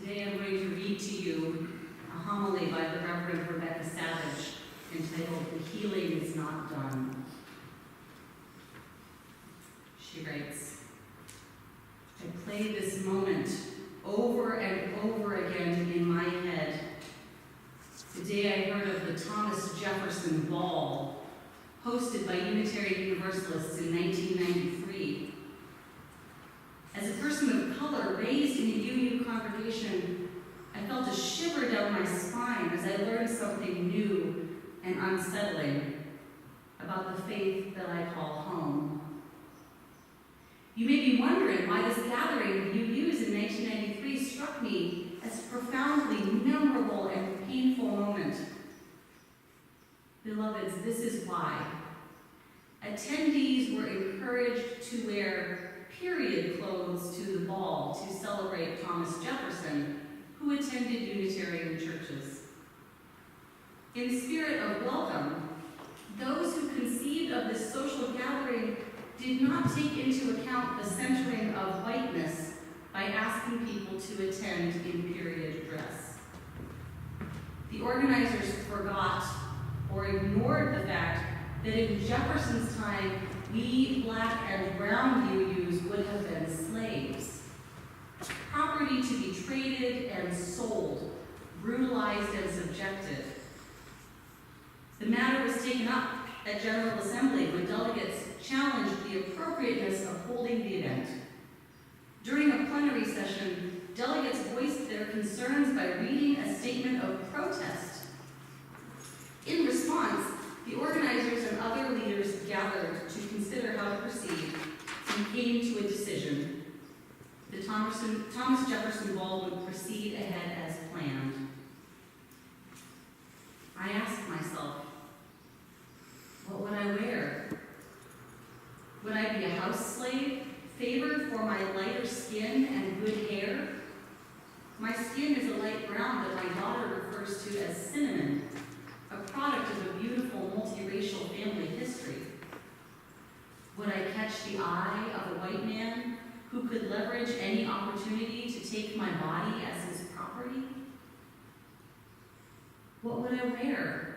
Today I'm going to read to you a homily by the Reverend Rebecca Savage entitled "The Healing is Not Done." She writes, "I play this moment over and over again in my head. The day I heard of the Thomas Jefferson Ball, hosted by Unitarian Universalists in 1993. As a person of color raised in a UU congregation, I felt a shiver down my spine as I learned something new and unsettling about the faith that I call home. You may be wondering why this gathering of UUs in 1993 struck me as a profoundly memorable and painful moment. Beloveds, this is why. Attendees were encouraged to wear period clothes to the ball to celebrate Thomas Jefferson, who attended Unitarian churches. In the spirit of welcome, those who conceived of this social gathering did not take into account the centering of whiteness by asking people to attend in period dress. The organizers forgot or ignored the fact that in Jefferson's time, we black and brown UUs would have been slaves, property to be traded and sold, brutalized and subjected. The matter was taken up at General Assembly when delegates challenged the appropriateness of holding the event. During a plenary session, delegates voiced their concerns by reading a statement of protest. In response, the organizers and other leaders gathered to consider how to proceed and came to a decision. The Thomas Jefferson Ball would proceed ahead as planned. I asked myself, what would I wear? Would I be a house slave, favored for my lighter skin and good hair? My skin is a light brown that my daughter refers to as cinnamon, a product of a beautiful multiracial family history. Would I catch the eye of a white man who could leverage any opportunity to take my body as his property? What would I wear?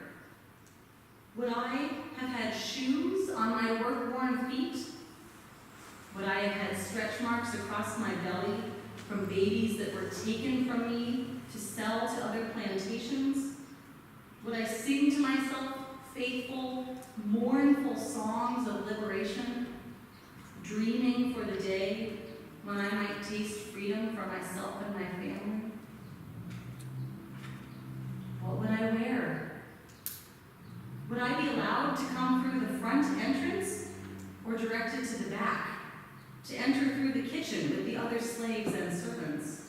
Would I have had shoes on my work-worn feet? Would I have had stretch marks across my belly from babies that were taken from me to sell to other plantations? Would I sing to myself faithful, mournful songs of liberation, dreaming for the day when I might taste freedom for myself and my family? What would I wear? Would I be allowed to come through the front entrance or directed to the back, to enter through the kitchen with the other slaves and servants?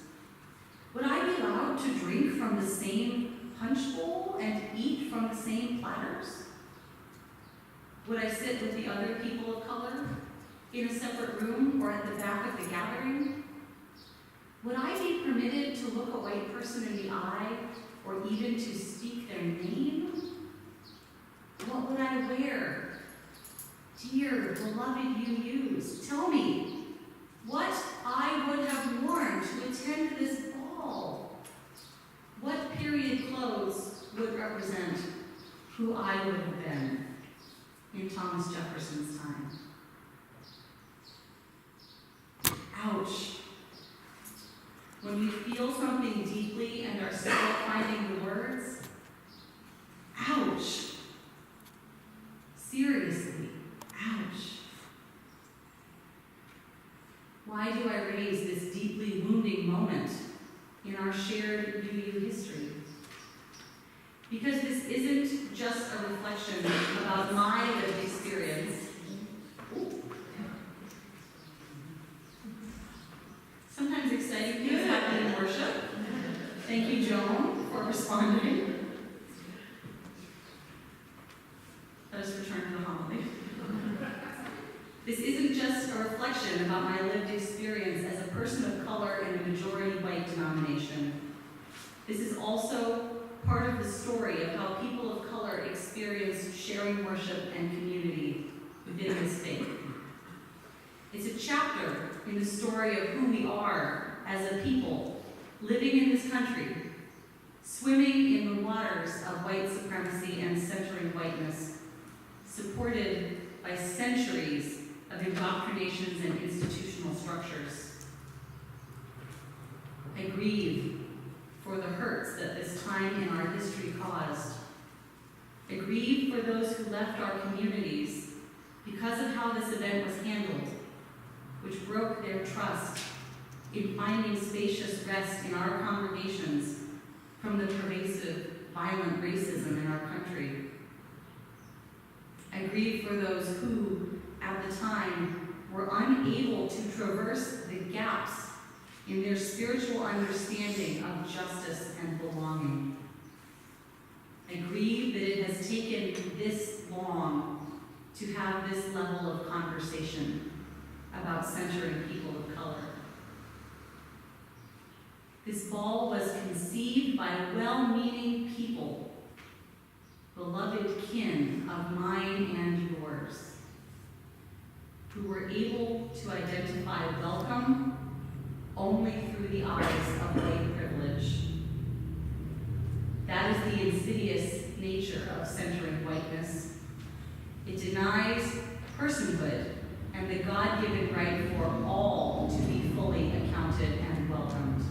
Would I be allowed to drink from the same punch bowl and eat from the same platters? Would I sit with the other people of color in a separate room or at the back of the gathering? Would I be permitted to look a white person in the eye or even to speak their name? What would I wear? Dear, beloved UUs, tell me what I would have worn to attend this ball. What period clothes would represent who I would have been in Thomas Jefferson's time? Ouch. When we feel something deeply and are still finding the words, ouch. Seriously, ouch. Why do I raise this deeply wounding moment in our shared UU history? Because this isn't just a reflection about my lived experience. Sometimes exciting things happen in worship. Thank you, Joan, for responding. Let us return to the homily. This isn't just a reflection about my lived experience as a person of color in a majority white denomination. This is also part of the story of how people of color experience sharing worship and community within this faith. It's a chapter in the story of who we are as a people living in this country, swimming in the waters of white supremacy and centering whiteness, supported by centuries of indoctrinations and institutional structures. I grieve for the hurts that this time in our history caused. I grieve for those who left our communities because of how this event was handled, which broke their trust in finding spacious rest in our congregations from the pervasive, violent racism in our country. I grieve for those who, at the time, were unable to traverse the gaps in their spiritual understanding of justice and belonging. I grieve that it has taken this long to have this level of conversation about centering people of color. This ball was conceived by well-meaning people, beloved kin of mine and yours, who were able to identify welcome only through the eyes of white privilege. That is the insidious nature of centering whiteness. It denies personhood and the God-given right for all to be fully accounted and welcomed.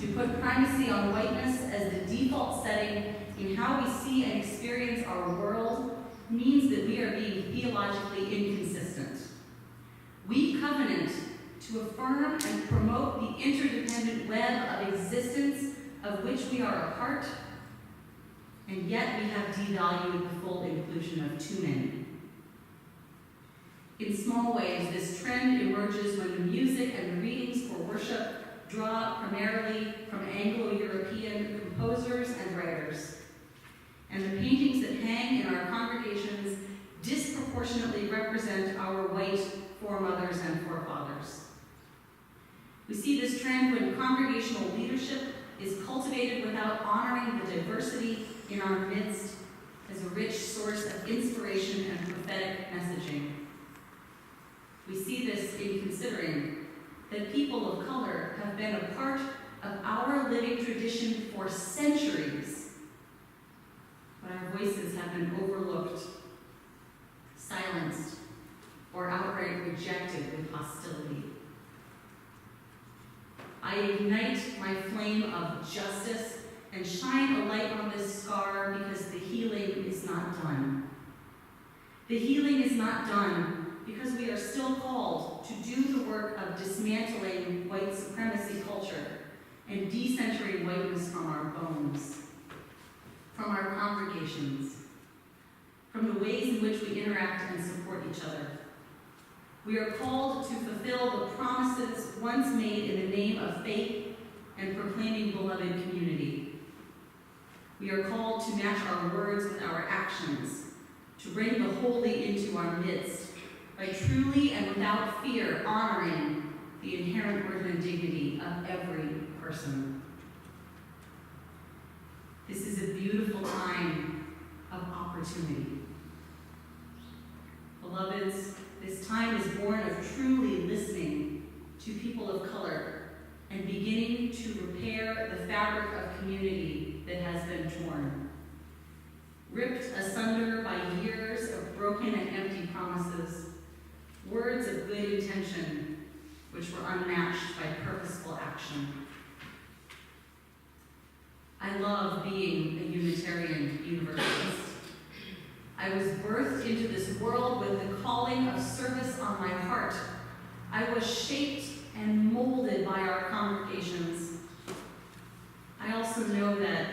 To put primacy on whiteness as the default setting in how we see and experience our world means that we are being theologically inconsistent. We covenant to affirm and promote the interdependent web of existence of which we are a part, and yet we have devalued the full inclusion of too many. In small ways, this trend emerges when the music and the readings for worship draw primarily from Anglo-European composers and writers, and the paintings that hang in our congregations disproportionately represent our white foremothers and forefathers. We see this trend when congregational leadership is cultivated without honoring the diversity in our midst as a rich source of inspiration and prophetic messaging. We see this in considering that people of color have been a part of our living tradition for centuries, but our voices have been overlooked, silenced, or outright rejected with hostility. I ignite my flame of justice and shine a light on this scar because the healing is not done. The healing is not done because we are still called to do the work of dismantling white supremacy culture and decentering whiteness from our bones, from our congregations, from the ways in which we interact and support each other. We are called to fulfill the promises once made in the name of faith and proclaiming beloved community. We are called to match our words with our actions, to bring the holy into our midst by truly and without fear honoring the inherent worth and dignity of every person. This is a beautiful time of opportunity. Beloveds, this time is born of truly listening to people of color and beginning to repair the fabric of community that has been torn. Ripped asunder by years of broken and empty promises, words of good intention which were unmatched by purposeful action. I love being a Unitarian Universalist. I was birthed into this world with the calling of service on my heart. I was shaped and molded by our congregations. I also know that,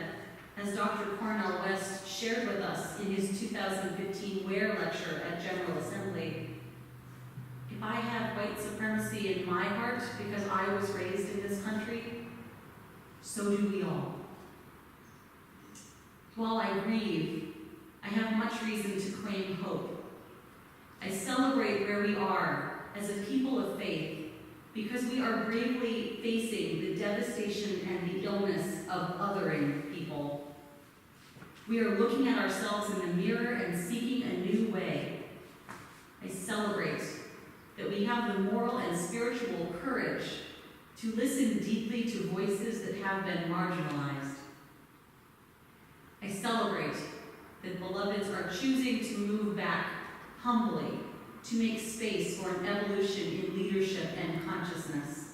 as Dr. Cornell West shared with us in his 2015 Ware lecture at General Assembly, if I had white supremacy in my heart because I was raised in this country, so do we all. While I grieve, I have much reason to claim hope. I celebrate where we are as a people of faith because we are bravely facing the devastation and the illness of othering people. We are looking at ourselves in the mirror and seeking a new way. I celebrate that we have the moral and spiritual courage to listen deeply to voices that have been marginalized. I celebrate that beloveds are choosing to move back humbly to make space for an evolution in leadership and consciousness.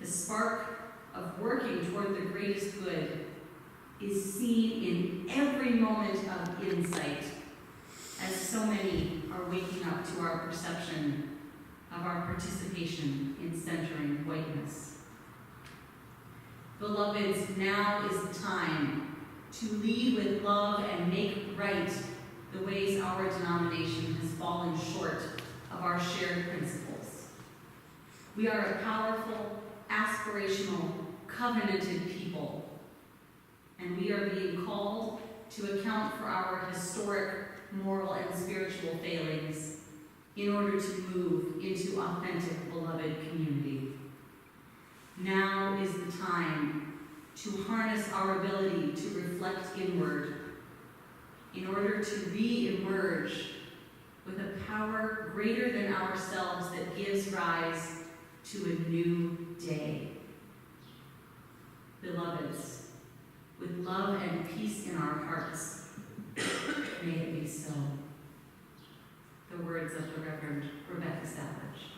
The spark of working toward the greatest good is seen in every moment of insight, as so many are waking up to our perception of our participation in centering whiteness. Beloveds, now is the time to lead with love and make right the ways our denomination has fallen short of our shared principles. We are a powerful, aspirational, covenanted people, and we are being called to account for our historic, moral, and spiritual failings in order to move into authentic, beloved community. Now is the time to harness our ability to reflect inward in order to re-emerge with a power greater than ourselves that gives rise to a new day. Beloveds, with love and peace in our hearts, may it be so. The words of the Reverend Rebecca Savage.